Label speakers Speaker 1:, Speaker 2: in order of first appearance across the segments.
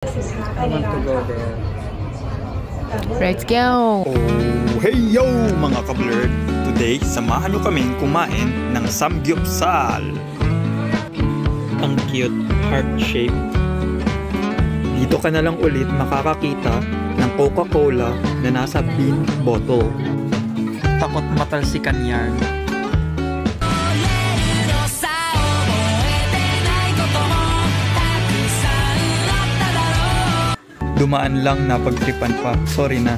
Speaker 1: I want to go there.
Speaker 2: Let's go!
Speaker 3: Oh, hey yo mga ka-blurred! Today, samahan nyo kaming kumain ng samgyupsal. Ang cute, heart-shaped. Dito ka na lang ulit makakakita ng Coca-Cola na nasa pink bottle. Takot matalsikan yan. Dumaan lang na pagtripan pa. Sorry na.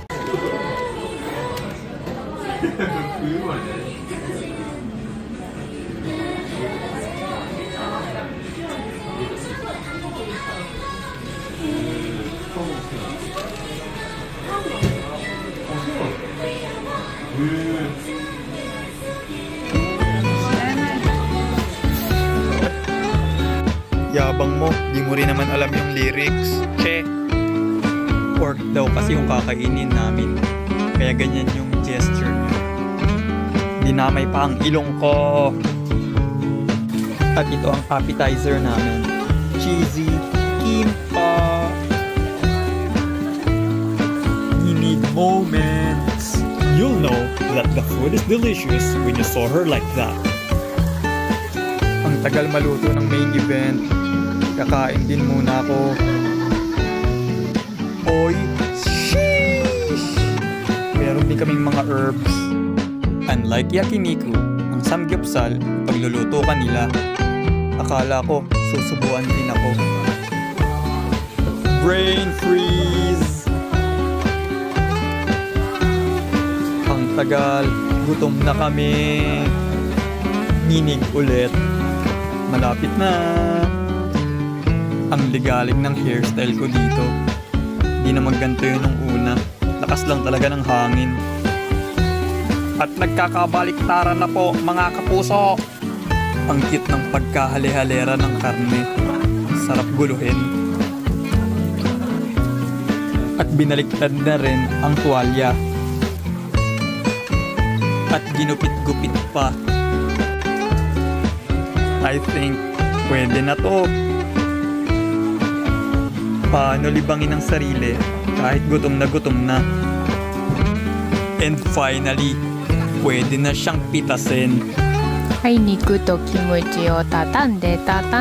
Speaker 3: Yabang mo, di mo rin naman alam yung lyrics. Che! Pork daw kasi yung kakainin namin. Kaya ganyan yung gesture niya. Dinamay pa ang ilong ko. At ito ang appetizer namin. Cheesy kimbap. You need moments. You'll know that the food is delicious when you saw her like that. Ang tagal maluto ng main event. Kakain din muna ako. Oy, sheesh! Meron din kaming mga herbs. Unlike yakiniku, ang samgyupsal, pagluluto ka nila. Akala ko, susubuan din ako. Brain freeze! Ang tagal, gutom na kami. Nginig ulit. Malapit na. Ang ligalig ng hairstyle ko dito. Di naman ganito yun nung una. Lakas lang talaga ng hangin. At nagkakabaliktaran na po mga kapuso. Ang cute ng pagkahali-halera ng karne. Sarap guluhin. At binaliktad na rin ang tuwalya. At ginupit-gupit pa. I think pwede na to. Paano libangin ang sarili kahit gutom na. And finally, pwede na siyang pitasin.
Speaker 2: Ay, nikuto kimochi o tatande. Chan.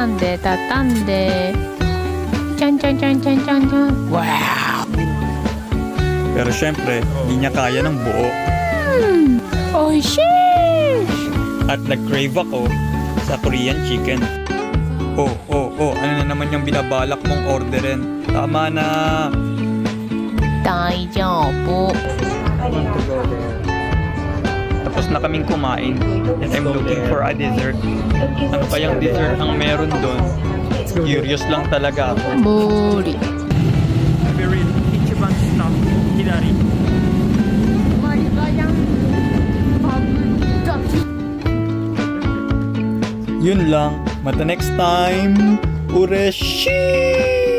Speaker 2: Wow!
Speaker 3: Pero syempre, hindi niya kaya ng buo.
Speaker 2: Oh, sheesh!
Speaker 3: At nag-crave ako sa Korean chicken. Oh, ano na naman yung binabalak mong orderin? Tama na!
Speaker 2: Daijoubu.
Speaker 1: I want to go there.
Speaker 3: Tapos na kaming kumain and I'm looking for a dessert. Ano kayang dessert ang meron doon? Curious lang talaga ako.
Speaker 2: Mori.
Speaker 3: Very Ichiban stop, Hidari. Yun lang. Mata next time. Ureshi!